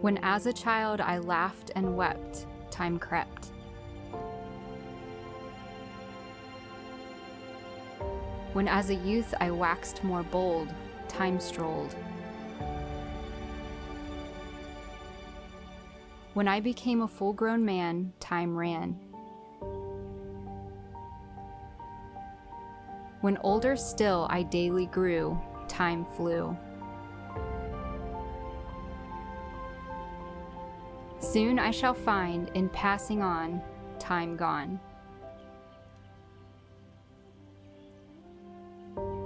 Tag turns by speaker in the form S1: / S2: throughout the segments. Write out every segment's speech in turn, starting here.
S1: When as a child I laughed and wept, time crept. When as a youth I waxed more bold, time strolled. When I became a full-grown man, time ran. When older still I daily grew, time flew. Soon I shall find, in passing on, time gone.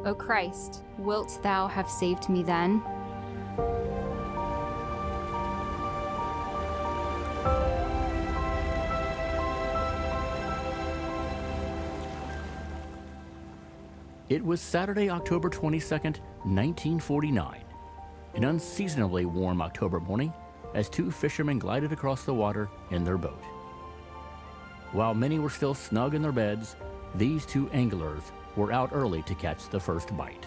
S1: O Christ, wilt thou have saved me then?
S2: It was Saturday, October 22nd, 1949, an unseasonably warm October morning as two fishermen glided across the water in their boat. While many were still snug in their beds, these two anglers were out early to catch the first bite.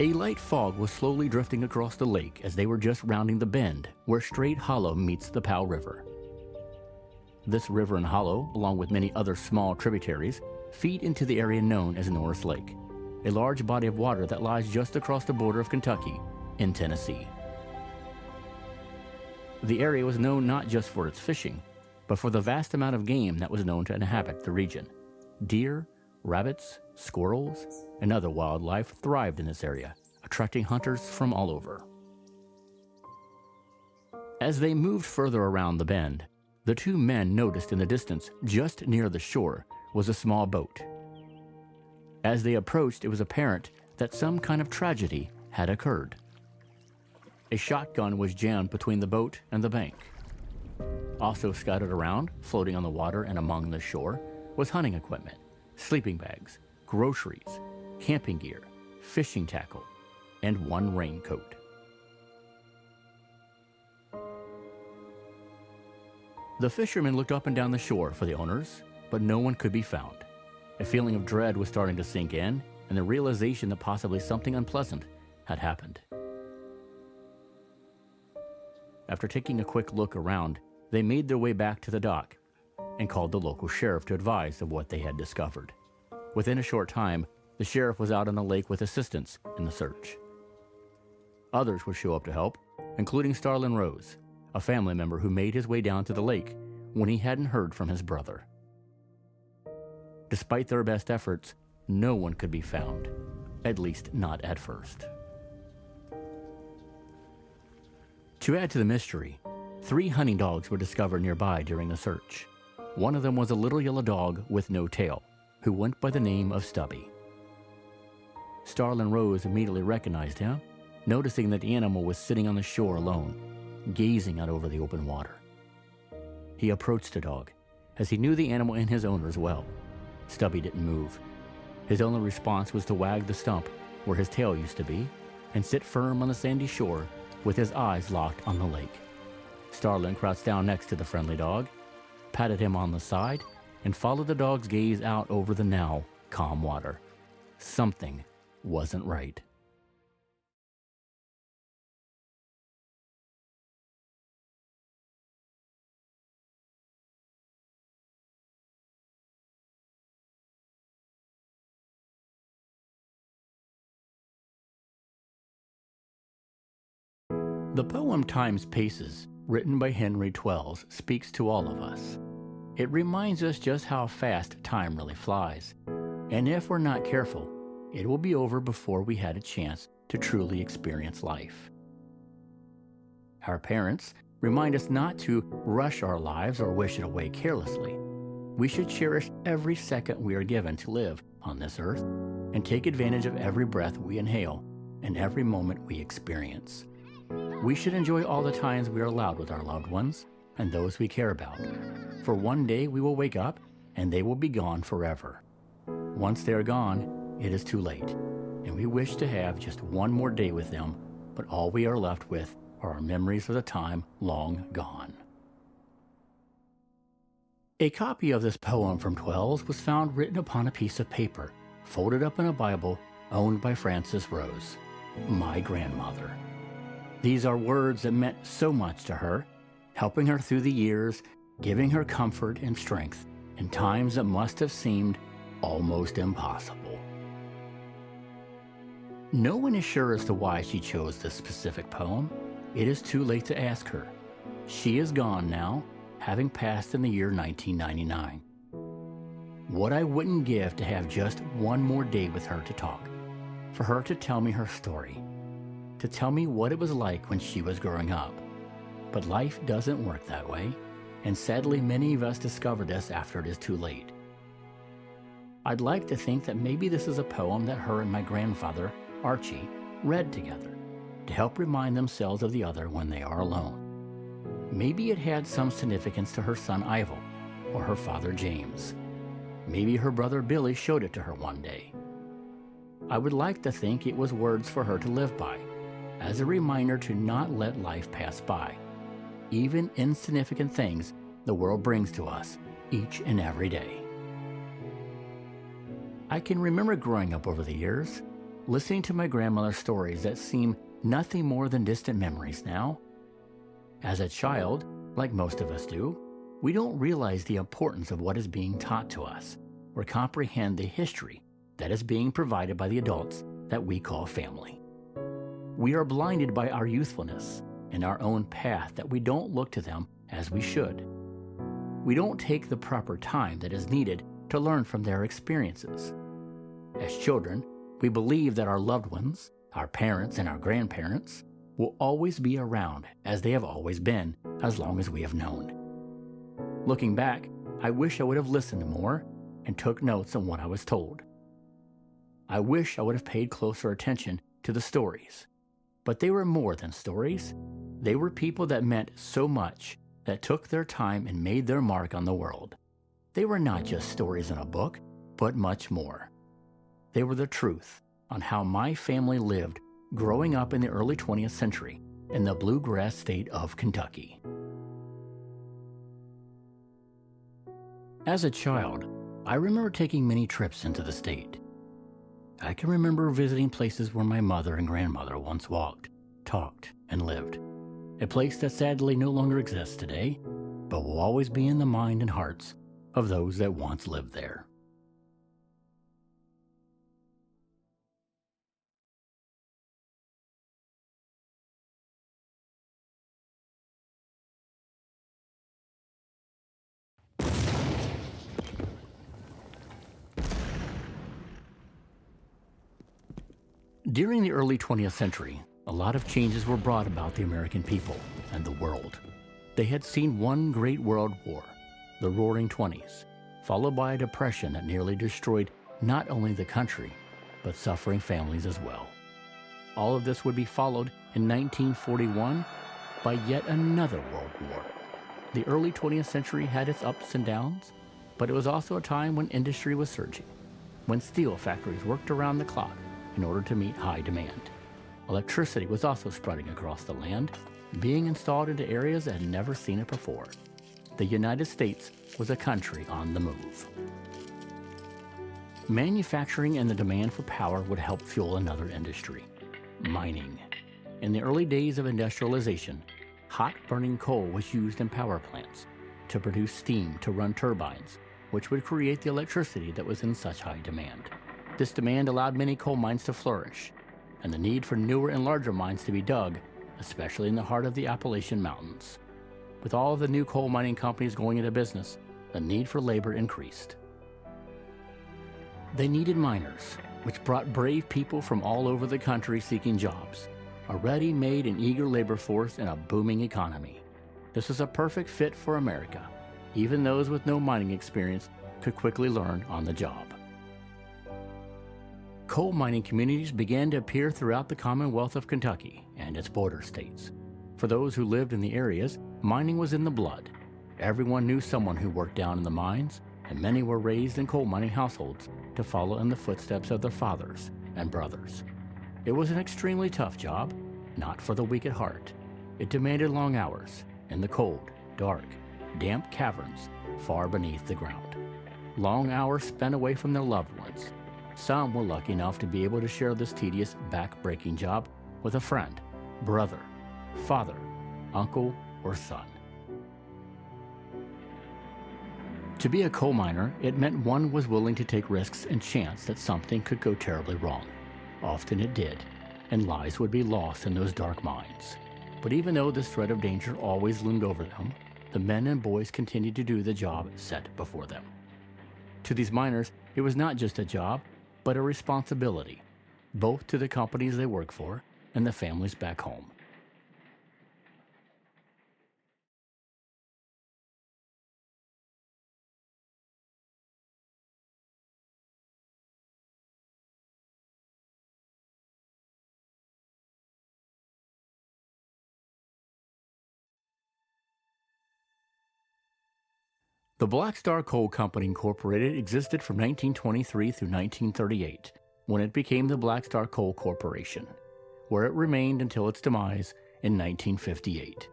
S2: A light fog was slowly drifting across the lake as they were just rounding the bend where Straight Hollow meets the Powell River. This river and hollow, along with many other small tributaries, feed into the area known as Norris Lake, a large body of water that lies just across the border of Kentucky in Tennessee. The area was known not just for its fishing, but for the vast amount of game that was known to inhabit the region. Deer, rabbits, squirrels, and other wildlife thrived in this area, attracting hunters from all over. As they moved further around the bend, the two men noticed in the distance, just near the shore, was a small boat. As they approached, it was apparent that some kind of tragedy had occurred. A shotgun was jammed between the boat and the bank. Also scattered around, floating on the water and among the shore, was hunting equipment, sleeping bags, groceries, camping gear, fishing tackle, and one raincoat. The fishermen looked up and down the shore for the owners, but no one could be found. A feeling of dread was starting to sink in, and the realization that possibly something unpleasant had happened. After taking a quick look around, they made their way back to the dock and called the local sheriff to advise of what they had discovered. Within a short time, the sheriff was out on the lake with assistance in the search. Others would show up to help, including Starlin Rose, a family member who made his way down to the lake when he hadn't heard from his brother. Despite their best efforts, no one could be found, at least not at first. To add to the mystery, 3 hunting dogs were discovered nearby during the search. One of them was a little yellow dog with no tail, who went by the name of Stubby. Starlin Rose immediately recognized him, noticing that the animal was sitting on the shore alone, gazing out over the open water. He approached the dog, as he knew the animal and his owner as well. Stubby didn't move. His only response was to wag the stump where his tail used to be and sit firm on the sandy shore with his eyes locked on the lake. Starlin crouched down next to the friendly dog, patted him on the side, and followed the dog's gaze out over the now calm water. Something wasn't right. The poem Time's Paces, written by Henry Twells, speaks to all of us. It reminds us just how fast time really flies, and if we're not careful, it will be over before we had a chance to truly experience life. Our parents remind us not to rush our lives or wish it away carelessly. We should cherish every second we are given to live on this earth and take advantage of every breath we inhale and every moment we experience. We should enjoy all the times we are allowed with our loved ones and those we care about, for one day we will wake up and they will be gone forever. Once they are gone, it is too late, and we wish to have just one more day with them, but all we are left with are our memories of the time long gone. A copy of this poem from Twells was found written upon a piece of paper, folded up in a Bible owned by Frances Rose, my grandmother. These are words that meant so much to her, helping her through the years, giving her comfort and strength in times that must have seemed almost impossible. No one is sure as to why she chose this specific poem. It is too late to ask her. She is gone now, having passed in the year 1999. What I wouldn't give to have just one more day with her to talk, for her to tell me her story, to tell me what it was like when she was growing up. But life doesn't work that way, and sadly many of us discover this after it is too late. I'd like to think that maybe this is a poem that her and my grandfather, Archie, read together to help remind themselves of the other when they are alone. Maybe it had some significance to her son Ivo or her father James. Maybe her brother Billy showed it to her one day. I would like to think it was words for her to live by, as a reminder to not let life pass by, even insignificant things the world brings to us each and every day. I can remember growing up over the years, listening to my grandmother's stories that seem nothing more than distant memories now. As a child, like most of us do, we don't realize the importance of what is being taught to us or comprehend the history that is being provided by the adults that we call family. We are blinded by our youthfulness and our own path that we don't look to them as we should. We don't take the proper time that is needed to learn from their experiences. As children, we believe that our loved ones, our parents and our grandparents, will always be around as they have always been as long as we have known. Looking back, I wish I would have listened more and took notes on what I was told. I wish I would have paid closer attention to the stories. But they were more than stories. They were people that meant so much, that took their time and made their mark on the world. They were not just stories in a book, but much more. They were the truth on how my family lived growing up in the early 20th century in the bluegrass state of Kentucky. As a child, I remember taking many trips into the state. I can remember visiting places where my mother and grandmother once walked, talked, and lived. A place that sadly no longer exists today, but will always be in the mind and hearts of those that once lived there. During the early 20th century, a lot of changes were brought about the American people and the world. They had seen one great world war, the Roaring Twenties, followed by a depression that nearly destroyed not only the country, but suffering families as well. All of this would be followed in 1941 by yet another world war. The early 20th century had its ups and downs, but it was also a time when industry was surging, when steel factories worked around the clock in order to meet high demand. Electricity was also spreading across the land, being installed into areas that had never seen it before. The United States was a country on the move. Manufacturing and the demand for power would help fuel another industry, mining. In the early days of industrialization, hot burning coal was used in power plants to produce steam to run turbines, which would create the electricity that was in such high demand. This demand allowed many coal mines to flourish, and the need for newer and larger mines to be dug, especially in the heart of the Appalachian Mountains. With all of the new coal mining companies going into business, the need for labor increased. They needed miners, which brought brave people from all over the country seeking jobs, a ready-made and eager labor force in a booming economy. This was a perfect fit for America. Even those with no mining experience could quickly learn on the job. Coal mining communities began to appear throughout the Commonwealth of Kentucky and its border states. For those who lived in the areas, mining was in the blood. Everyone knew someone who worked down in the mines, and many were raised in coal mining households to follow in the footsteps of their fathers and brothers. It was an extremely tough job, not for the weak at heart. It demanded long hours in the cold, dark, damp caverns far beneath the ground. Long hours spent away from their loved ones. Some were lucky enough to be able to share this tedious, back-breaking job with a friend, brother, father, uncle, or son. To be a coal miner, it meant one was willing to take risks and chance that something could go terribly wrong. Often it did, and lives would be lost in those dark mines. But even though this threat of danger always loomed over them, the men and boys continued to do the job set before them. To these miners, it was not just a job, but a responsibility, both to the companies they work for and the families back home. The Black Star Coal Company Incorporated existed from 1923 through 1938, when it became the Black Star Coal Corporation, where it remained until its demise in 1958.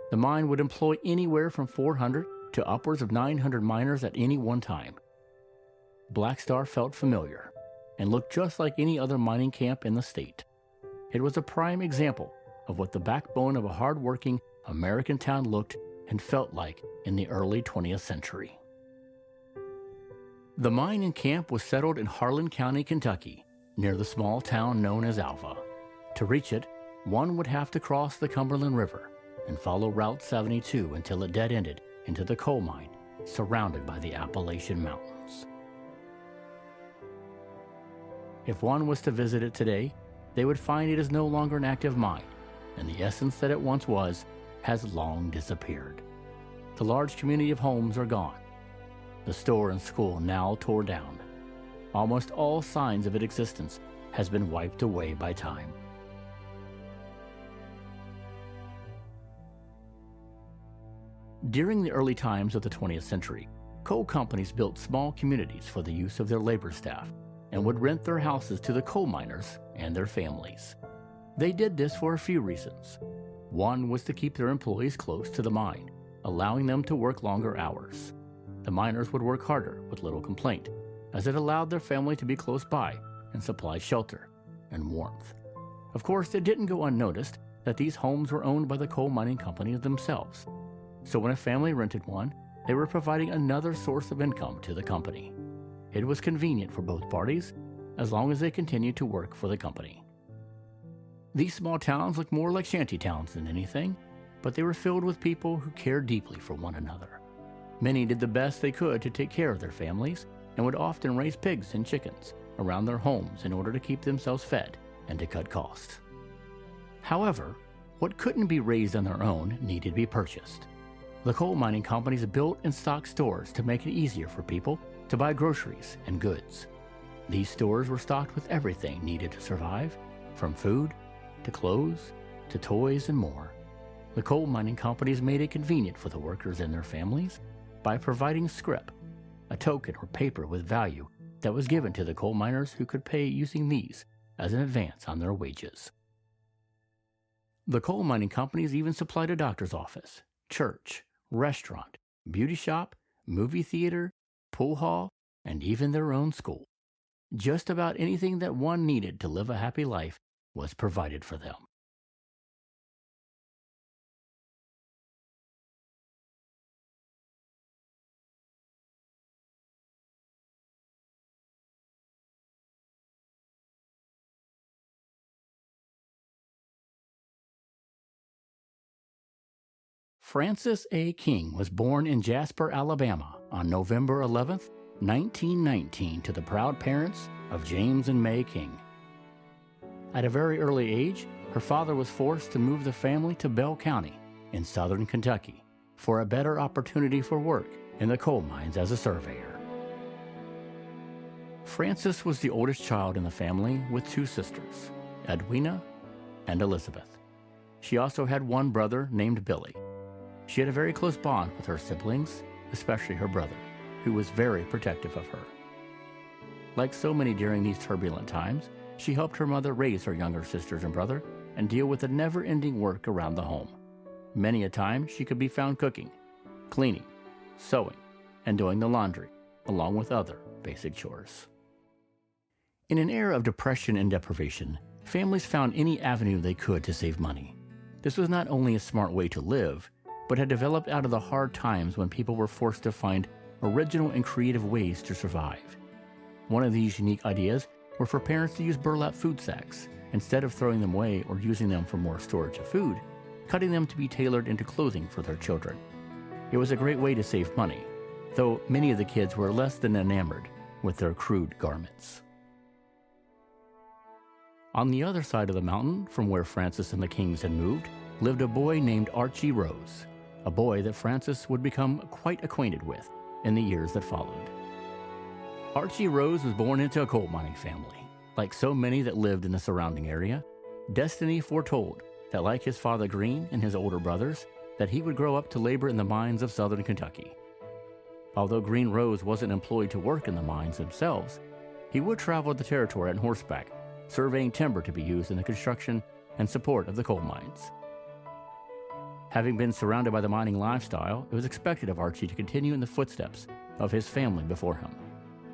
S2: The mine would employ anywhere from 400 to upwards of 900 miners at any one time. Black Star felt familiar and looked just like any other mining camp in the state. It was a prime example of what the backbone of a hard-working American town looked and felt like in the early 20th century. The mine and camp was settled in Harlan County, Kentucky, near the small town known as Alva. To reach it, one would have to cross the Cumberland River and follow Route 72 until it dead-ended into the coal mine, surrounded by the Appalachian Mountains. If one was to visit it today, they would find it is no longer an active mine, and the essence that it once was has long disappeared. The large community of homes are gone. The store and school now tore down. Almost all signs of its existence has been wiped away by time. During the early times of the 20th century, coal companies built small communities for the use of their labor staff and would rent their houses to the coal miners and their families. They did this for a few reasons. One was to keep their employees close to the mine, allowing them to work longer hours. The miners would work harder with little complaint, as it allowed their family to be close by and supply shelter and warmth. Of course, it didn't go unnoticed that these homes were owned by the coal mining companies themselves. So when a family rented one, they were providing another source of income to the company. It was convenient for both parties, as long as they continued to work for the company. These small towns looked more like shanty towns than anything, but they were filled with people who cared deeply for one another. Many did the best they could to take care of their families and would often raise pigs and chickens around their homes in order to keep themselves fed and to cut costs. However, what couldn't be raised on their own needed to be purchased. The coal mining companies built and stocked stores to make it easier for people to buy groceries and goods. These stores were stocked with everything needed to survive, from food to clothes to toys and more. The coal mining companies made it convenient for the workers and their families by providing scrip, a token or paper with value that was given to the coal miners who could pay using these as an advance on their wages. The coal mining companies even supplied a doctor's office, church, restaurant, beauty shop, movie theater, pool hall, and even their own school. Just about anything that one needed to live a happy life was provided for them. Francis A. King was born in Jasper, Alabama on November 11, 1919 to the proud parents of James and May King. At a very early age, her father was forced to move the family to Bell County in southern Kentucky for a better opportunity for work in the coal mines as a surveyor. Frances was the oldest child in the family with two sisters, Edwina and Elizabeth. She also had one brother named Billy. She had a very close bond with her siblings, especially her brother, who was very protective of her. Like so many during these turbulent times, she helped her mother raise her younger sisters and brother and deal with the never-ending work around the home. Many a time she could be found cooking, cleaning, sewing, and doing the laundry, along with other basic chores. In an era of depression and deprivation, families found any avenue they could to save money. This was not only a smart way to live, but had developed out of the hard times when people were forced to find original and creative ways to survive. One of these unique ideas were for parents to use burlap food sacks. Instead of throwing them away or using them for more storage of food, cutting them to be tailored into clothing for their children. It was a great way to save money, though many of the kids were less than enamored with their crude garments. On the other side of the mountain, from where Francis and the Kings had moved, lived a boy named Archie Rose, a boy that Francis would become quite acquainted with in the years that followed. Archie Rose was born into a coal mining family. Like so many that lived in the surrounding area, destiny foretold that, like his father Green and his older brothers, that he would grow up to labor in the mines of southern Kentucky. Although Green Rose wasn't employed to work in the mines themselves, he would travel the territory on horseback, surveying timber to be used in the construction and support of the coal mines. Having been surrounded by the mining lifestyle, it was expected of Archie to continue in the footsteps of his family before him.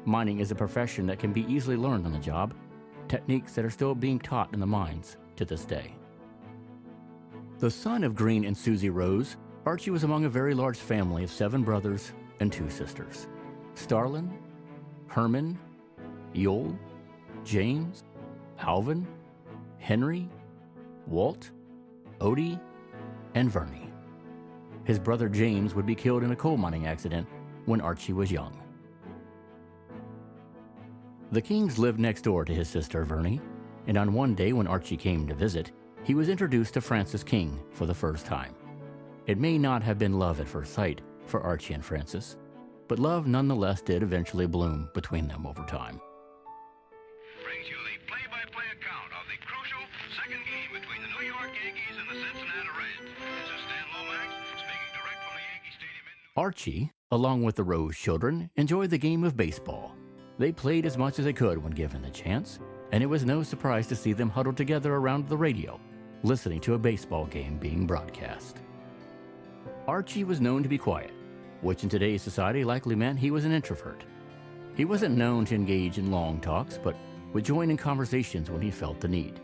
S2: Mining is a profession that can be easily learned on the job, techniques that are still being taught in the mines to this day. The son of Green and Susie Rose, Archie was among a very large family of 7 brothers and 2 sisters: Starlin, Herman, Yoel, James, Alvin, Henry, Walt, Odie, and Vernie. His brother James would be killed in a coal mining accident when Archie was young. The Kings lived next door to his sister Vernie, and on one day when Archie came to visit, he was introduced to Francis King for the first time. It may not have been love at first sight for Archie and Francis, but love nonetheless did eventually bloom between them over time.
S3: Brings you the play-by-play account of the crucial second game between the New York Yankees and the Cincinnati Reds. This is Stan Lomax speaking direct from the Yankee Stadium in
S2: Archie, along with the Rose children, enjoyed the game of baseball. They played as much as they could when given the chance, and it was no surprise to see them huddled together around the radio, listening to a baseball game being broadcast. Archie was known to be quiet, which in today's society likely meant he was an introvert. He wasn't known to engage in long talks, but would join in conversations when he felt the need.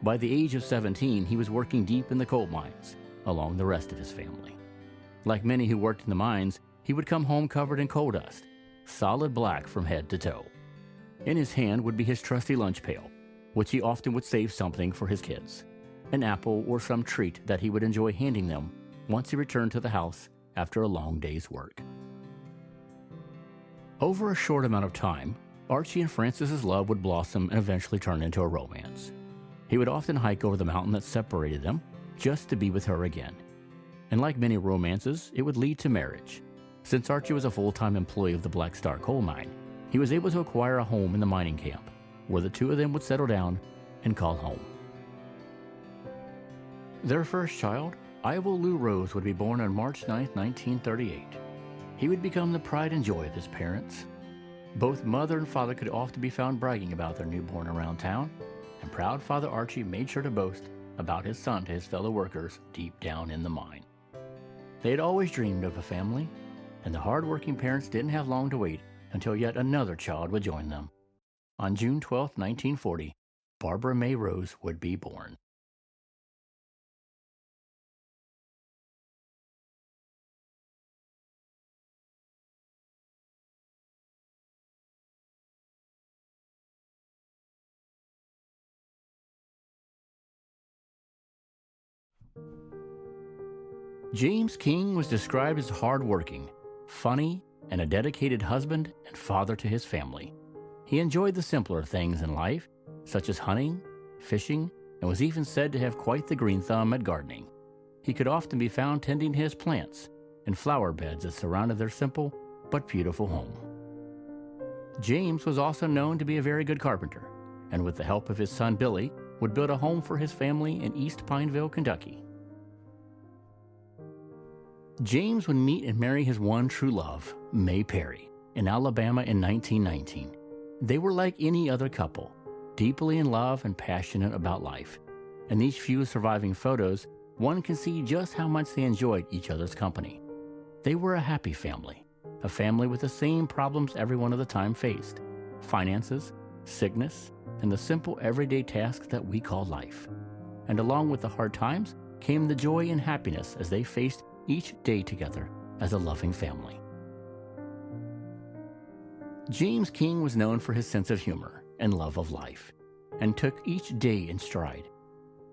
S2: By the age of 17, he was working deep in the coal mines, along the rest of his family. Like many who worked in the mines, he would come home covered in coal dust, solid black from head to toe. In his hand would be his trusty lunch pail, which he often would save something for his kids, an apple or some treat that he would enjoy handing them once he returned to the house after a long day's work. Over a short amount of time, Archie and Francis's love would blossom and eventually turn into a romance. He would often hike over the mountain that separated them just to be with her again. And like many romances, it would lead to marriage. Since Archie was a full-time employee of the Black Star coal mine, he was able to acquire a home in the mining camp, where the two of them would settle down and call home. Their first child, Ivor Lou Rose, would be born on March 9, 1938. He would become the pride and joy of his parents. Both mother and father could often be found bragging about their newborn around town, and proud Father Archie made sure to boast about his son to his fellow workers deep down in the mine. They had always dreamed of a family, and the hard-working parents didn't have long to wait until yet another child would join them. On June 12, 1940, Barbara May Rose would be born. James King was described as hard-working, funny, and a dedicated husband and father to his family. He enjoyed the simpler things in life, such as hunting, fishing, and was even said to have quite the green thumb at gardening. He could often be found tending his plants and flower beds that surrounded their simple but beautiful home. James was also known to be a very good carpenter, and with the help of his son Billy, would build a home for his family in East Pineville, Kentucky. James would meet and marry his one true love, May Perry, in Alabama in 1919. They were like any other couple, deeply in love and passionate about life. In these few surviving photos, one can see just how much they enjoyed each other's company. They were a happy family, a family with the same problems everyone of the time faced: finances, sickness, and the simple everyday tasks that we call life. And along with the hard times came the joy and happiness as they faced each day together as a loving family. James King was known for his sense of humor and love of life, and took each day in stride.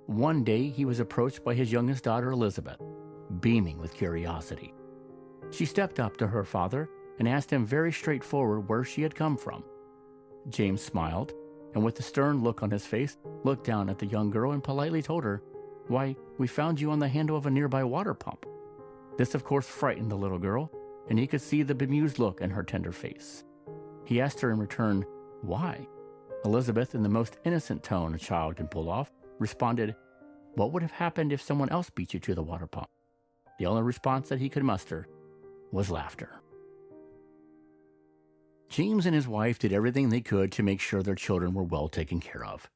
S2: One day he was approached by his youngest daughter, Elizabeth, beaming with curiosity. She stepped up to her father and asked him very straightforward where she had come from. James smiled, and with a stern look on his face, looked down at the young girl and politely told her, "Why, we found you on the handle of a nearby water pump." This, of course, frightened the little girl, and he could see the bemused look in her tender face. He asked her in return, "Why?" Elizabeth, in the most innocent tone a child can pull off, responded, "What would have happened if someone else beat you to the water pump?" The only response that he could muster was laughter. James and his wife did everything they could to make sure their children were well taken care of.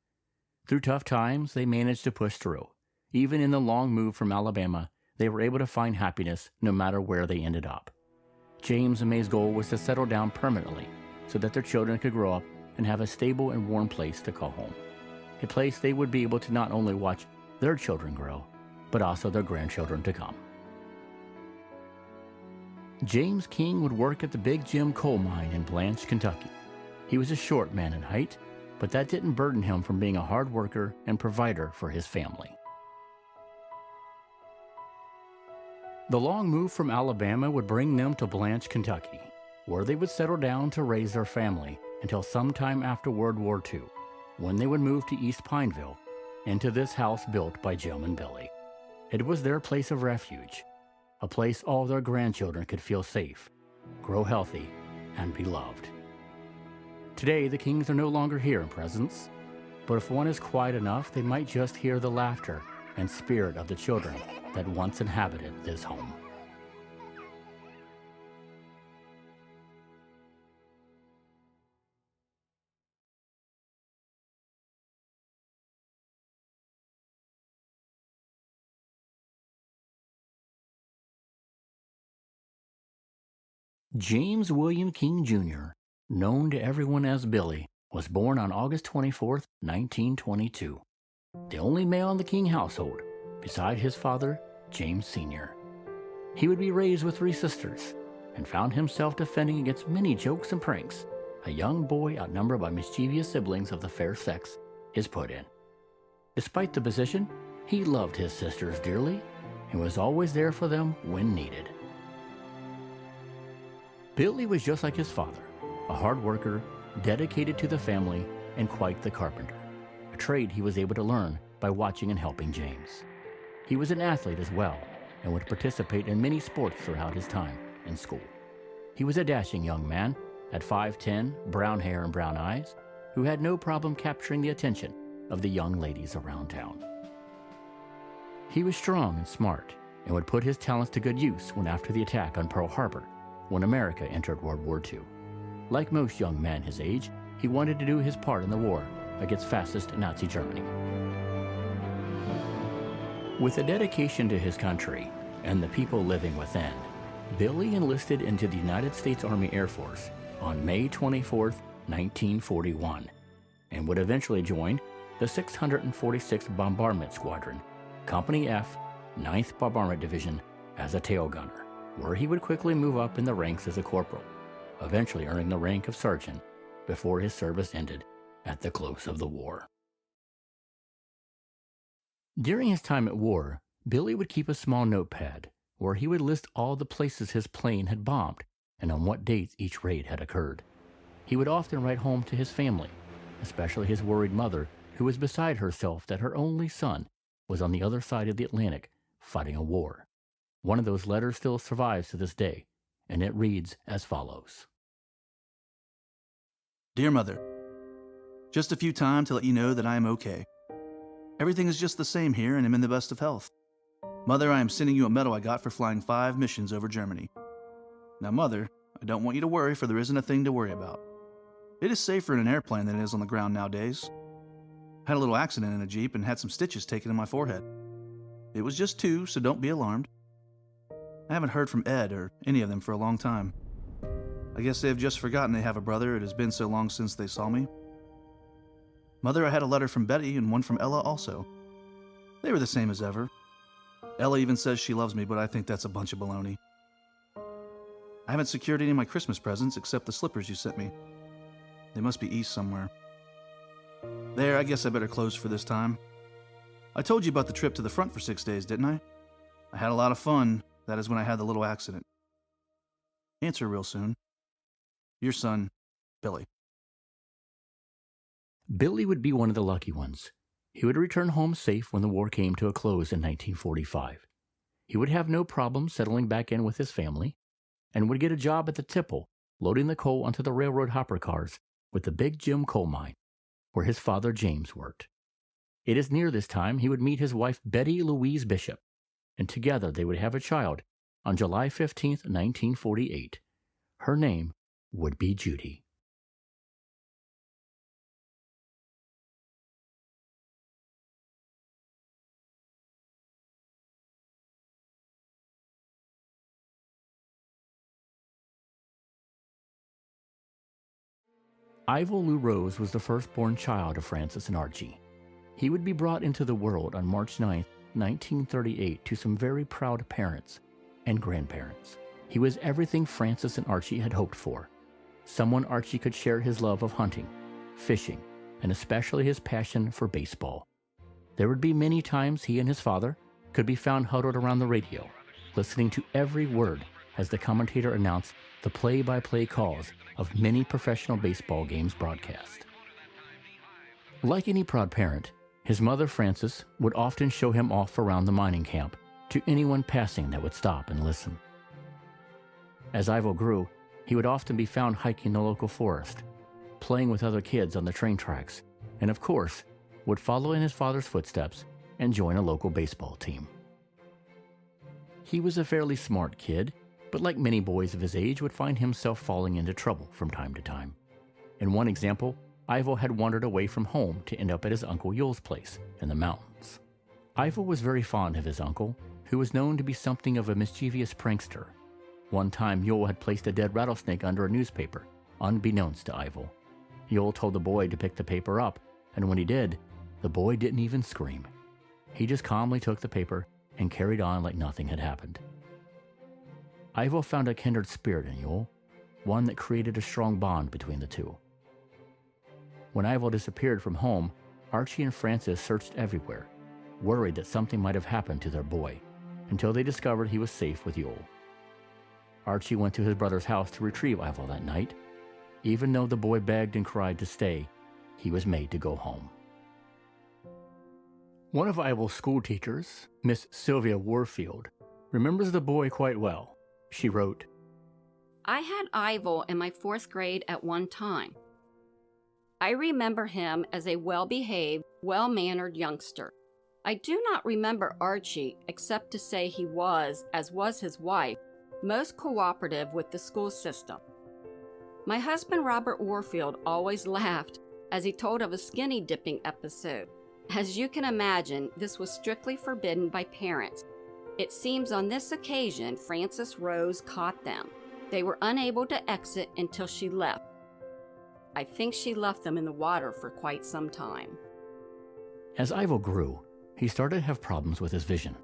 S2: Through tough times, they managed to push through. Even in the long move from Alabama, they were able to find happiness no matter where they ended up. James and May's goal was to settle down permanently so that their children could grow up and have a stable and warm place to call home. A place they would be able to not only watch their children grow, but also their grandchildren to come. James King would work at the Big Jim coal mine in Blanche, Kentucky. He was a short man in height, but that didn't burden him from being a hard worker and provider for his family. The long move from Alabama would bring them to Blanche, Kentucky, where they would settle down to raise their family until sometime after World War II, when they would move to East Pineville, into this house built by Jim and Billy. It was their place of refuge, a place all their grandchildren could feel safe, grow healthy, and be loved. Today, the Kings are no longer here in presence, but if one is quiet enough, they might just hear the laughter and spirit of the children that once inhabited this home. James William King Jr., known to everyone as Billy, was born on August 24, 1922, the only male in the King household, beside his father, James Sr. He would be raised with 3 sisters and found himself defending against many jokes and pranks a young boy outnumbered by mischievous siblings of the fair sex is put in. Despite the position, he loved his sisters dearly and was always there for them when needed. Billy was just like his father, a hard worker, dedicated to the family, and quite the carpenter, a trade he was able to learn by watching and helping James. He was an athlete as well, and would participate in many sports throughout his time in school. He was a dashing young man, at 5'10", brown hair and brown eyes, who had no problem capturing the attention of the young ladies around town. He was strong and smart, and would put his talents to good use when after the attack on Pearl Harbor, when America entered World War II. Like most young men his age, he wanted to do his part in the war against fascist Nazi Germany. With a dedication to his country and the people living within, Billy enlisted into the United States Army Air Force on May 24, 1941, and would eventually join the 646th Bombardment Squadron, Company F, 9th Bombardment Division, as a tail gunner, where he would quickly move up in the ranks as a corporal, eventually earning the rank of sergeant before his service ended at the close of the war. During his time at war, Billy would keep a small notepad where he would list all the places his plane had bombed and on what dates each raid had occurred. He would often write home to his family, especially his worried mother, who was beside herself that her only son was on the other side of the Atlantic fighting a war. One of those letters still survives to this day, and it reads as follows.
S4: Dear Mother, just a few times to let you know that I am okay. Everything is just the same here and I'm in the best of health. Mother, I am sending you a medal I got for flying 5 missions over Germany. Now, Mother, I don't want you to worry, for there isn't a thing to worry about. It is safer in an airplane than it is on the ground nowadays. I had a little accident in a Jeep and had some stitches taken in my forehead. It was just 2, so don't be alarmed. I haven't heard from Ed or any of them for a long time. I guess they've just forgotten they have a brother. It has been so long since they saw me. Mother, I had a letter from Betty and one from Ella also. They were the same as ever. Ella even says she loves me, but I think that's a bunch of baloney. I haven't secured any of my Christmas presents except the slippers you sent me. They must be east somewhere. There, I guess I better close for this time. I told you about the trip to the front for 6 days, didn't I? I had a lot of fun. That is when I had the little accident. Answer real soon. Your son, Billy.
S2: Billy would be one of the lucky ones. He would return home safe when the war came to a close in 1945. He would have no problem settling back in with his family and would get a job at the tipple, loading the coal onto the railroad hopper cars with the Big Jim coal mine, where his father James worked. It is near this time he would meet his wife Betty Louise Bishop, and together they would have a child on July 15, 1948. Her name would be Judy. Ivo Lou Rose was the firstborn child of Francis and Archie. He would be brought into the world on March 9, 1938, to some very proud parents and grandparents. He was everything Francis and Archie had hoped for. Someone Archie could share his love of hunting, fishing, and especially his passion for baseball. There would be many times he and his father could be found huddled around the radio, listening to every word as the commentator announced the play-by-play calls of many professional baseball games broadcast. Like any proud parent, his mother Frances would often show him off around the mining camp to anyone passing that would stop and listen. As Ivo grew, he would often be found hiking the local forest, playing with other kids on the train tracks, and of course, would follow in his father's footsteps and join a local baseball team. He was a fairly smart kid, but like many boys of his age, would find himself falling into trouble from time to time. In one example, Ivo had wandered away from home to end up at his Uncle Yule's place in the mountains. Ivo was very fond of his uncle, who was known to be something of a mischievous prankster. One time, Yule had placed a dead rattlesnake under a newspaper, unbeknownst to Ivo. Yule told the boy to pick the paper up, and when he did, the boy didn't even scream. He just calmly took the paper and carried on like nothing had happened. Ivo found a kindred spirit in Yule, one that created a strong bond between the two. When Ivo disappeared from home, Archie and Frances searched everywhere, worried that something might have happened to their boy, until they discovered he was safe with Yule. Archie went to his brother's house to retrieve Ivo that night. Even though the boy begged and cried to stay, he was made to go home. One of Ivo's school teachers, Miss Sylvia Warfield, remembers the boy quite well. She wrote,
S5: I had Ivo in my 4th grade at one time. I remember him as a well-behaved, well-mannered youngster. I do not remember Archie except to say he was, as was his wife, most cooperative with the school system. My husband Robert Warfield always laughed as he told of a skinny dipping episode. As you can imagine, this was strictly forbidden by parents. It seems on this occasion Frances Rose caught them. They were unable to exit until she left. I think she left them in the water for quite some time.
S2: As Ivo grew, he started to have problems with his vision.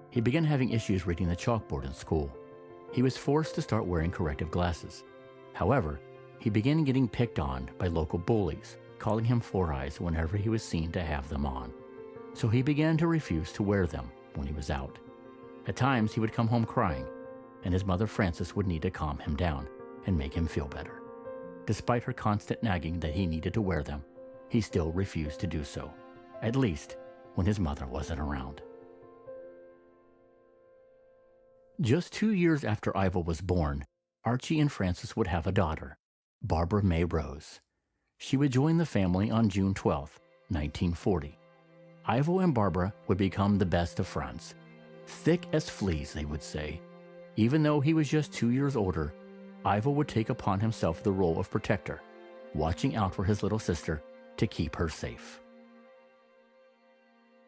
S2: He began having issues reading the chalkboard in school. He was forced to start wearing corrective glasses. However, he began getting picked on by local bullies, calling him Four Eyes whenever he was seen to have them on. So he began to refuse to wear them when he was out. At times, he would come home crying, and his mother Frances would need to calm him down and make him feel better. Despite her constant nagging that he needed to wear them, he still refused to do so, at least when his mother wasn't around. Just 2 years after Ivo was born, Archie and Frances would have a daughter, Barbara May Rose. She would join the family on June 12, 1940. Ivo and Barbara would become the best of friends. Thick as fleas, they would say. Even though he was just 2 years older, Ivo would take upon himself the role of protector, watching out for his little sister to keep her safe.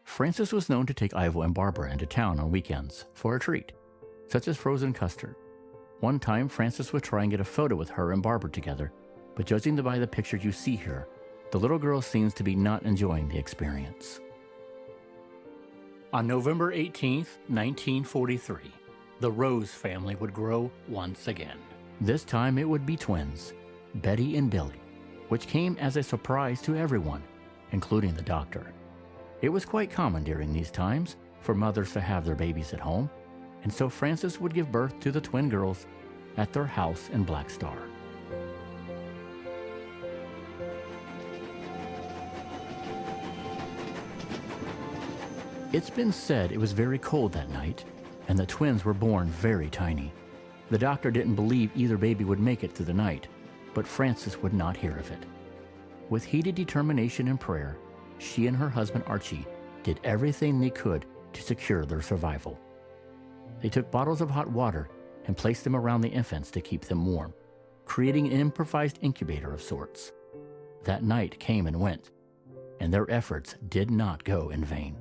S2: Frances was known to take Ivo and Barbara into town on weekends for a treat, such as frozen custard. One time, Frances would try and get a photo with her and Barbara together, but judging by the picture you see here, the little girl seems to be not enjoying the experience. On November 18, 1943, the Rose family would grow once again. This time it would be twins, Betty and Billy, which came as a surprise to everyone, including the doctor. It was quite common during these times for mothers to have their babies at home, and so Frances would give birth to the twin girls at their house in Black Star. It's been said it was very cold that night, and the twins were born very tiny. The doctor didn't believe either baby would make it through the night, but Frances would not hear of it. With heated determination and prayer, she and her husband Archie did everything they could to secure their survival. They took bottles of hot water and placed them around the infants to keep them warm, creating an improvised incubator of sorts. That night came and went, and their efforts did not go in vain.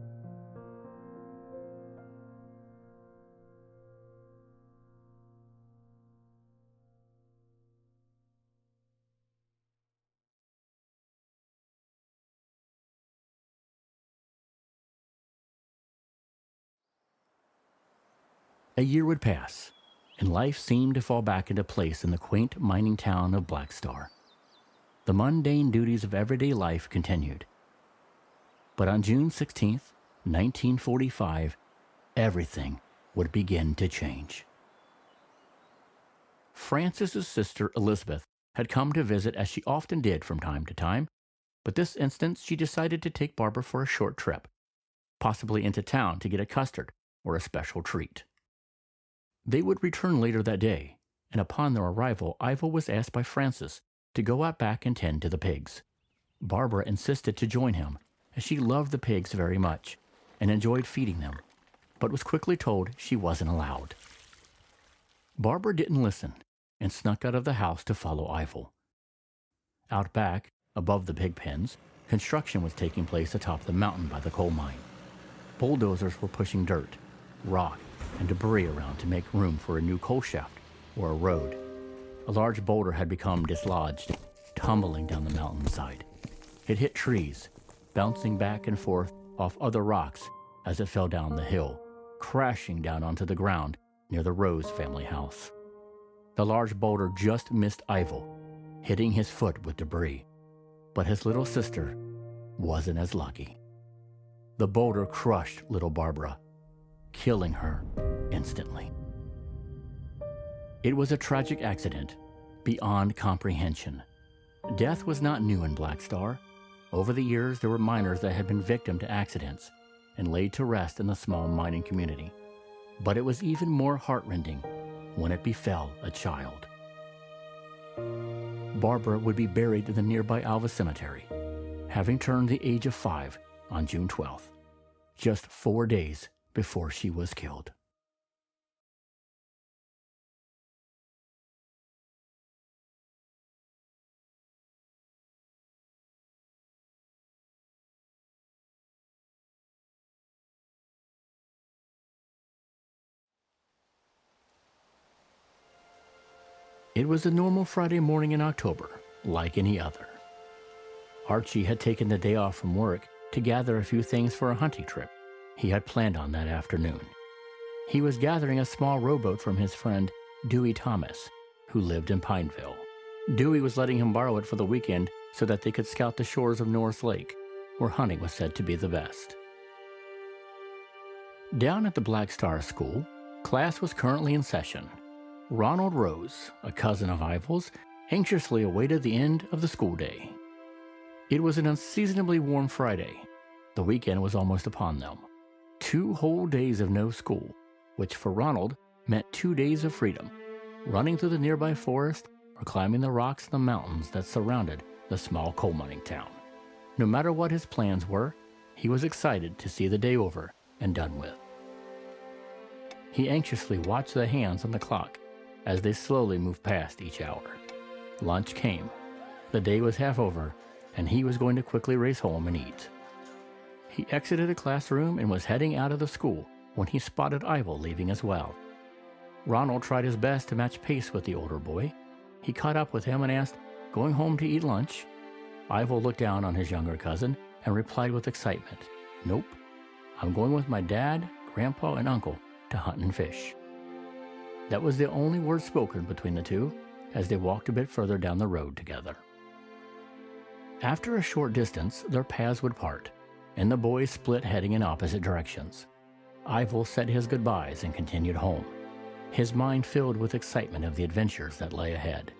S2: A year would pass, and life seemed to fall back into place in the quaint mining town of Black Star. The mundane duties of everyday life continued. But on June 16, 1945, everything would begin to change. Frances's sister Elizabeth had come to visit as she often did from time to time, but this instance she decided to take Barbara for a short trip, possibly into town to get a custard or a special treat. They would return later that day, and upon their arrival, Ivo was asked by Frances to go out back and tend to the pigs. Barbara insisted to join him, as she loved the pigs very much and enjoyed feeding them, but was quickly told she wasn't allowed. Barbara didn't listen and snuck out of the house to follow Ivo. Out back, above the pig pens, construction was taking place atop the mountain by the coal mine. Bulldozers were pushing dirt, rock, and debris around to make room for a new coal shaft or a road. A large boulder had become dislodged, tumbling down the mountainside. It hit trees, bouncing back and forth off other rocks as it fell down the hill, crashing down onto the ground near the Rose family house. The large boulder just missed Ivo, hitting his foot with debris, but his little sister wasn't as lucky. The boulder crushed little Barbara, killing her instantly. It was a tragic accident beyond comprehension. Death was not new in Black Star. Over the years, there were miners that had been victim to accidents and laid to rest in the small mining community. But it was even more heartrending when it befell a child. Barbara would be buried in the nearby Alva Cemetery, having turned the age of 5 on June 12th, just 4 days before she was killed. It was a normal Friday morning in October, like any other. Archie had taken the day off from work to gather a few things for a hunting trip he had planned on that afternoon. He was gathering a small rowboat from his friend Dewey Thomas, who lived in Pineville. Dewey was letting him borrow it for the weekend so that they could scout the shores of North Lake, where hunting was said to be the best. Down at the Black Star School, class was currently in session. Ronald Rose, a cousin of Ivo's, anxiously awaited the end of the school day. It was an unseasonably warm Friday. The weekend was almost upon them. 2 whole days of no school, which for Ronald meant 2 days of freedom, running through the nearby forest or climbing the rocks and the mountains that surrounded the small coal mining town. No matter what his plans were, he was excited to see the day over and done with. He anxiously watched the hands on the clock as they slowly moved past each hour. Lunch came. The day was half over, and he was going to quickly race home and eat. He exited the classroom and was heading out of the school when he spotted Ivo leaving as well. Ronald tried his best to match pace with the older boy. He caught up with him and asked, "Going home to eat lunch?" Ivo looked down on his younger cousin and replied with excitement, "Nope, I'm going with my dad, grandpa, and uncle to hunt and fish." That was the only word spoken between the two as they walked a bit further down the road together. After a short distance, their paths would part, and the boys split heading in opposite directions. Ivel said his goodbyes and continued home, his mind filled with excitement of the adventures that lay ahead.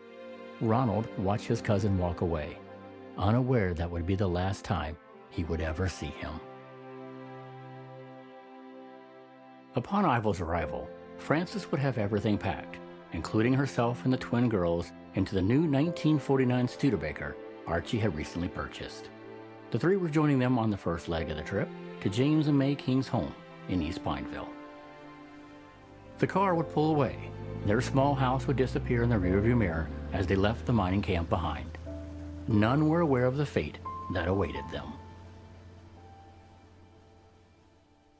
S2: Ronald watched his cousin walk away, unaware that would be the last time he would ever see him. Upon Ivel's arrival, Frances would have everything packed, including herself and the twin girls, into the new 1949 Studebaker Archie had recently purchased. The three were joining them on the first leg of the trip to James and May King's home in East Pineville. The car would pull away. Their small house would disappear in the rearview mirror as they left the mining camp behind. None were aware of the fate that awaited them.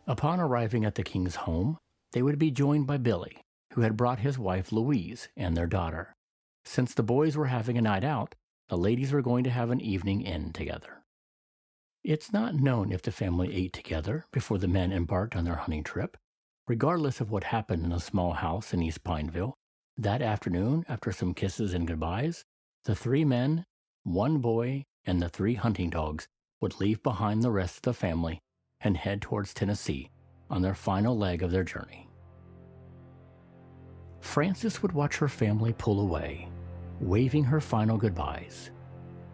S2: Upon arriving at the King's home, they would be joined by Billy, who had brought his wife Louise and their daughter. Since the boys were having a night out, the ladies were going to have an evening in together. It's not known if the family ate together before the men embarked on their hunting trip. Regardless of what happened in the small house in East Pineville, that afternoon, after some kisses and goodbyes, the three men, one boy, and the three hunting dogs would leave behind the rest of the family and head towards Tennessee on their final leg of their journey. Frances would watch her family pull away, waving her final goodbyes.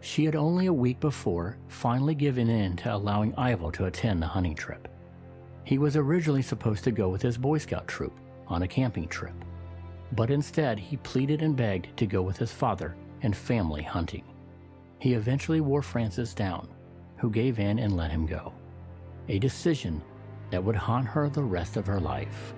S2: She had only a week before finally given in to allowing Ivel to attend the hunting trip. He was originally supposed to go with his Boy Scout troop on a camping trip, but instead he pleaded and begged to go with his father and family hunting. He eventually wore Frances down, who gave in and let him go, a decision that would haunt her the rest of her life.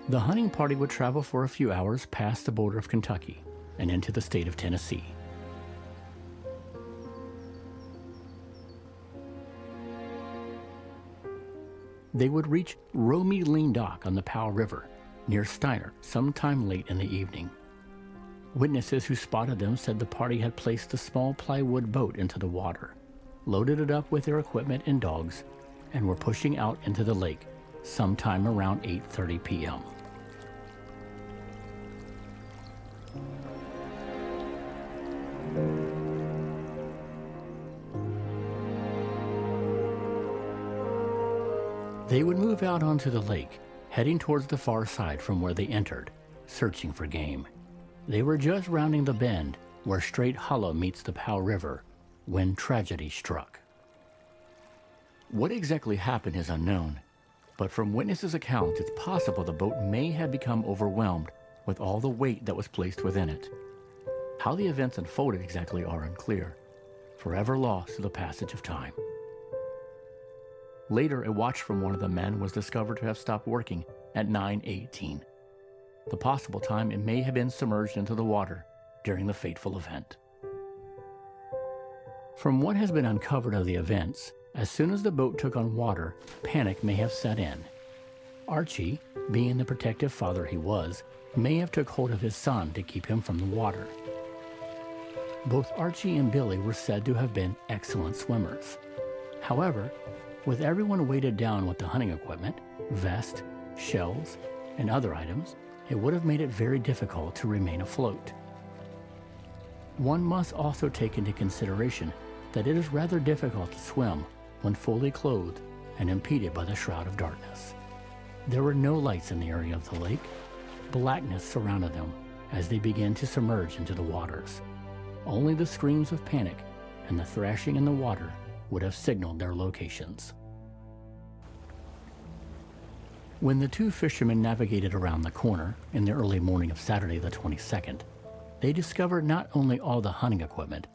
S2: The hunting party would travel for a few hours past the border of Kentucky and into the state of Tennessee. They would reach Romy Lean Dock on the Powell River near Steiner sometime late in the evening. Witnesses who spotted them said the party had placed the small plywood boat into the water, loaded it up with their equipment and dogs, and were pushing out into the lake sometime around 8:30 p.m. They would move out onto the lake, heading towards the far side from where they entered, searching for game. They were just rounding the bend where Strait Hollow meets the Powell River when tragedy struck. What exactly happened is unknown, but from witnesses' accounts, it's possible the boat may have become overwhelmed with all the weight that was placed within it. How the events unfolded exactly are unclear, forever lost to the passage of time. Later, a watch from one of the men was discovered to have stopped working at 9:18, the possible time it may have been submerged into the water during the fateful event. From what has been uncovered of the events, as soon as the boat took on water, panic may have set in. Archie, being the protective father he was, may have took hold of his son to keep him from the water. Both Archie and Billy were said to have been excellent swimmers. However, with everyone weighted down with the hunting equipment, vest, shells, and other items, it would have made it very difficult to remain afloat. One must also take into consideration that it is rather difficult to swim when fully clothed and impeded by the shroud of darkness. There were no lights in the area of the lake. Blackness surrounded them as they began to submerge into the waters. Only the screams of panic and the thrashing in the water would have signaled their locations. When the two fishermen navigated around the corner in the early morning of Saturday the 22nd, they discovered not only all the hunting equipment,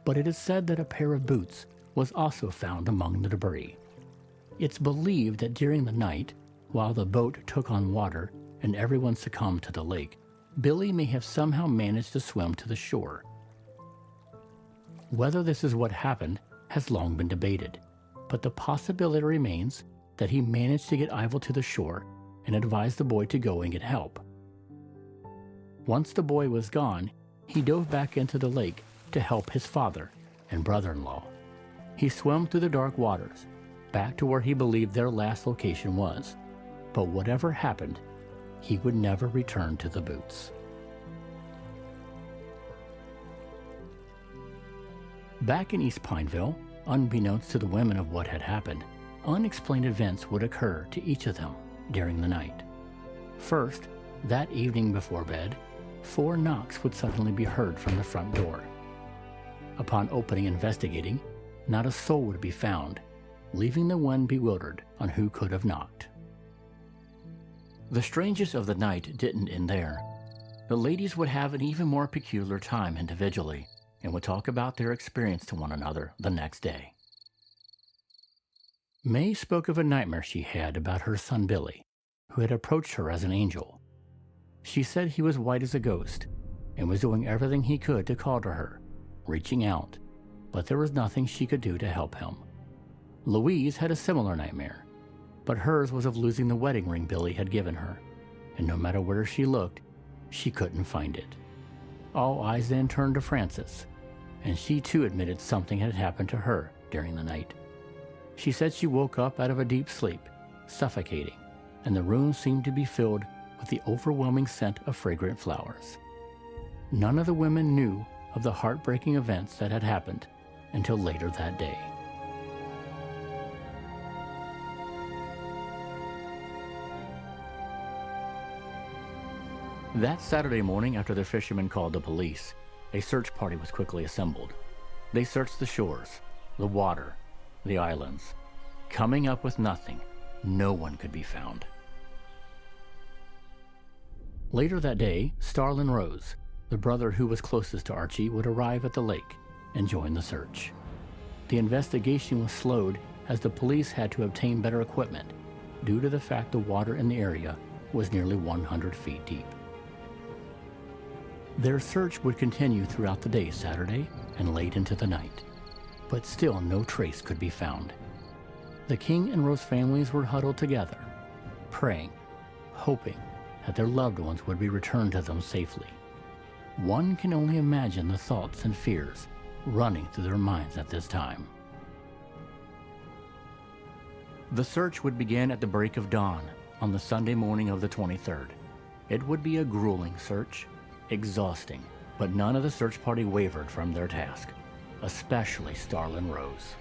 S2: but it is said that a pair of boots was also found among the debris. It's believed that during the night, While the boat took on water and everyone succumbed to the lake, Billy may have somehow managed to swim to the shore. Whether this is what happened has long been debated, but the possibility remains that he managed to get Ivel to the shore and advised the boy to go and get help. Once the boy was gone, he dove back into the lake to help his father and brother-in-law. He swam through the dark waters, back to where he believed their last location was. But whatever happened, he would never return to the boots. Back in East Pineville, unbeknownst to the women of what had happened, unexplained events would occur to each of them during the night. First, that evening before bed, 4 knocks would suddenly be heard from the front door. Upon opening and investigating, not a soul would be found, leaving the one bewildered on who could have knocked. The strangest of the night didn't end there. The ladies would have an even more peculiar time individually and would talk about their experience to one another the next day. May spoke of a nightmare she had about her son Billy, who had approached her as an angel. She said he was white as a ghost and was doing everything he could to call to her, reaching out, but there was nothing she could do to help him. Louise had a similar nightmare, but hers was of losing the wedding ring Billy had given her, and no matter where she looked, she couldn't find it. All eyes then turned to Frances, and she too admitted something had happened to her during the night. She said she woke up out of a deep sleep, suffocating, and the room seemed to be filled with the overwhelming scent of fragrant flowers. None of the women knew of the heartbreaking events that had happened until later that day. That Saturday morning, after the fishermen called the police, a search party was quickly assembled. They searched the shores, the water, the islands. Coming up with nothing, no one could be found. Later that day, Starlin Rose, the brother who was closest to Archie, would arrive at the lake and join the search. The investigation was slowed as the police had to obtain better equipment due to the fact the water in the area was nearly 100 feet deep. Their search would continue throughout the day Saturday and late into the night, but still no trace could be found. The King and Rose families were huddled together, praying, hoping that their loved ones would be returned to them safely. One can only imagine the thoughts and fears running through their minds at this time. The search would begin at the break of dawn on the Sunday morning of the 23rd. It would be a grueling search, exhausting, but none of the search party wavered from their task, especially Starlin Rose.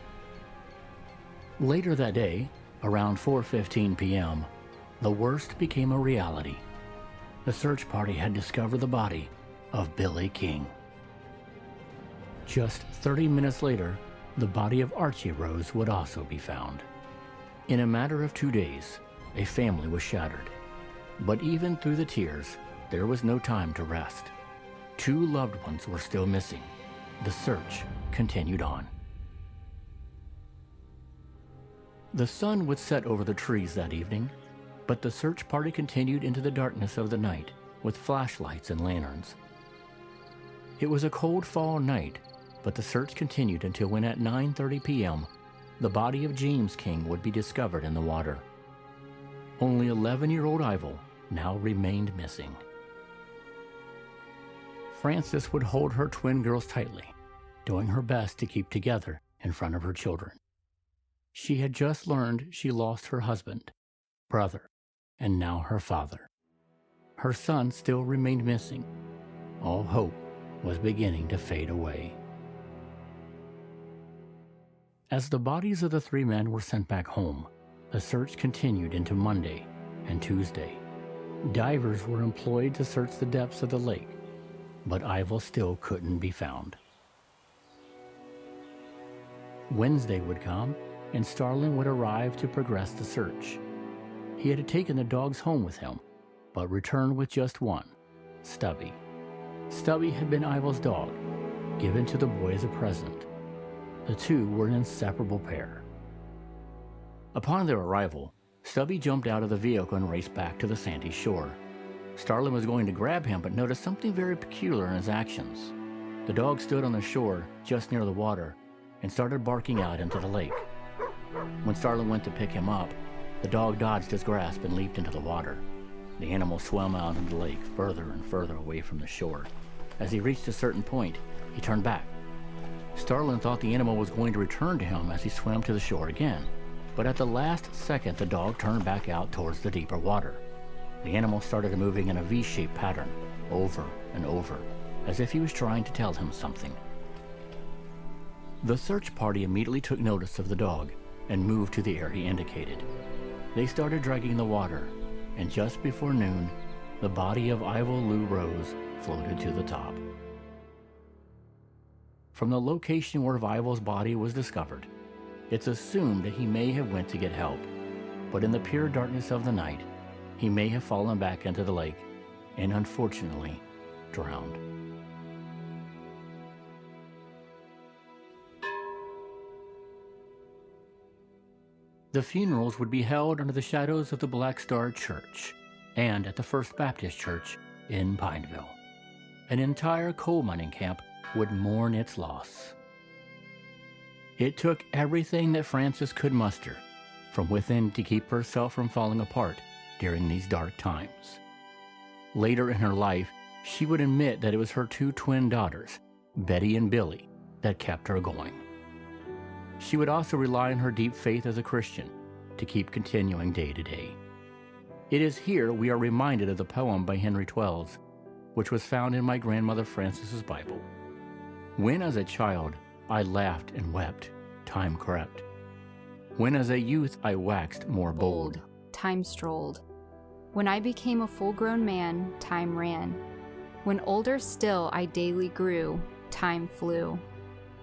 S2: Later that day, around 4:15 p.m., the worst became a reality. The search party had discovered the body of Billy King. Just 30 minutes later, the body of Archie Rose would also be found. In a matter of 2 days, a family was shattered. But even through the tears, there was no time to rest. 2 loved ones were still missing. The search continued on. The sun would set over the trees that evening, but the search party continued into the darkness of the night with flashlights and lanterns. It was a cold fall night, but the search continued until when at 9:30 p.m., the body of James King would be discovered in the water. Only 11-year-old Ivel now remained missing. Frances would hold her twin girls tightly, doing her best to keep together in front of her children. She had just learned she lost her husband, brother, and now her father. Her son still remained missing. All hope was beginning to fade away. As the bodies of the 3 men were sent back home, the search continued into Monday and Tuesday. Divers were employed to search the depths of the lake, but Ivel still couldn't be found. Wednesday would come, and Starlin would arrive to progress the search. He had taken the dogs home with him, but returned with just one, Stubby. Stubby had been Ivel's dog, given to the boy as a present. The two were an inseparable pair. Upon their arrival, Stubby jumped out of the vehicle and raced back to the sandy shore. Starlin was going to grab him, but noticed something very peculiar in his actions. The dog stood on the shore just near the water and started barking out into the lake. When Starlin went to pick him up, the dog dodged his grasp and leaped into the water. The animal swam out into the lake further and further away from the shore. As he reached a certain point, he turned back. Starlin thought the animal was going to return to him as he swam to the shore again, but at the last second the dog turned back out towards the deeper water. The animal started moving in a V-shaped pattern, over and over, as if he was trying to tell him something. The search party immediately took notice of the dog and moved to the area indicated. They started dragging the water, and just before noon, the body of Ivo Lou Rose floated to the top. From the location where Ivo's body was discovered, it's assumed that he may have went to get help, but in the pure darkness of the night, he may have fallen back into the lake and unfortunately drowned. The funerals would be held under the shadows of the Black Star Church and at the First Baptist Church in Pineville. An entire coal mining camp would mourn its loss. It took everything that Frances could muster from within to keep herself from falling apart during these dark times. Later in her life, she would admit that it was her two twin daughters, Betty and Billy, that kept her going. She would also rely on her deep faith as a Christian to keep continuing day to day. It is here we are reminded of the poem by Henry Twells, which was found in my grandmother Frances's Bible. When as a child I laughed and wept, time crept. When as a youth I waxed more bold,
S1: time strolled. When I became a full-grown man, time ran. When older still I daily grew, time flew.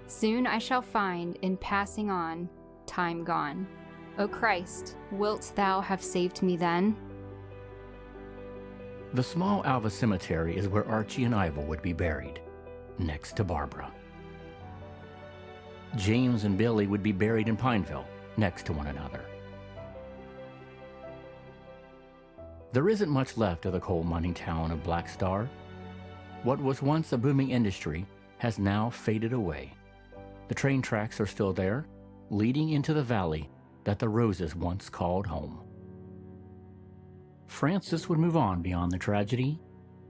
S1: Soon I shall find, in passing on, time gone. O Christ, wilt thou have saved me then?
S2: The small Alva Cemetery is where Archie and Ivo would be buried, next to Barbara. James and Billy would be buried in Pineville, next to one another. There isn't much left of the coal mining town of Black Star. What was once a booming industry has now faded away. The train tracks are still there, leading into the valley that the Roses once called home. Frances would move on beyond the tragedy.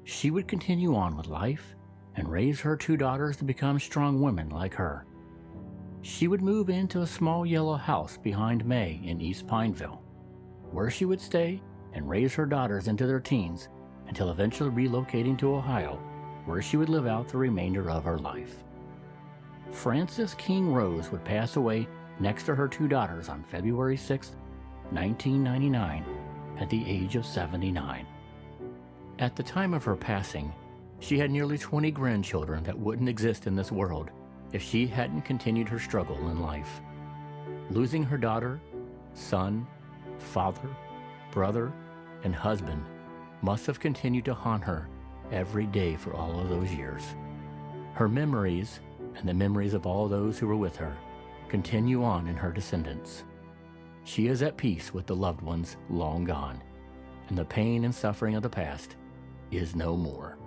S2: She would continue on with life and raise her two daughters to become strong women like her. She would move into a small yellow house behind May in East Pineville, where she would stay and raise her daughters into their teens until eventually relocating to Ohio, where she would live out the remainder of her life. Frances King Rose would pass away next to her two daughters on February 6, 1999, at the age of 79. At the time of her passing, she had nearly 20 grandchildren that wouldn't exist in this world if she hadn't continued her struggle in life. Losing her daughter, son, father, brother, and husband must have continued to haunt her every day for all of those years. Her memories, and the memories of all those who were with her, continue on in her descendants. She is at peace with the loved ones long gone, and the pain and suffering of the past is no more.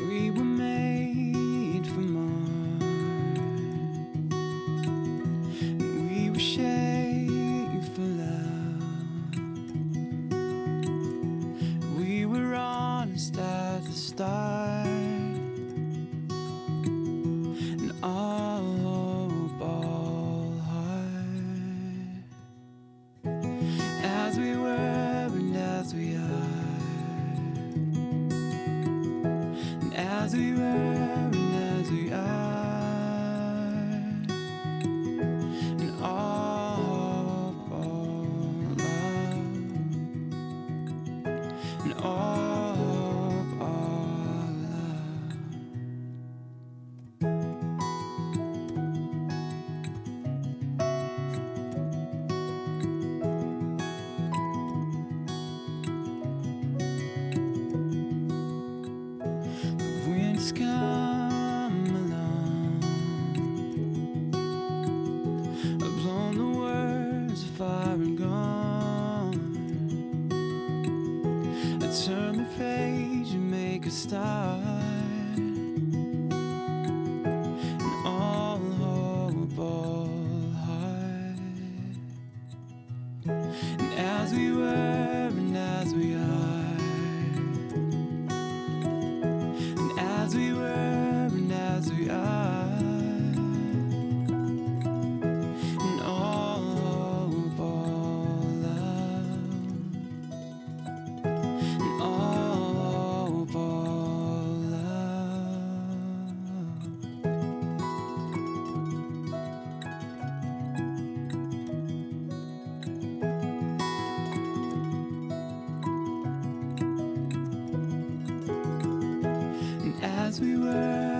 S6: We were made for more. as we were.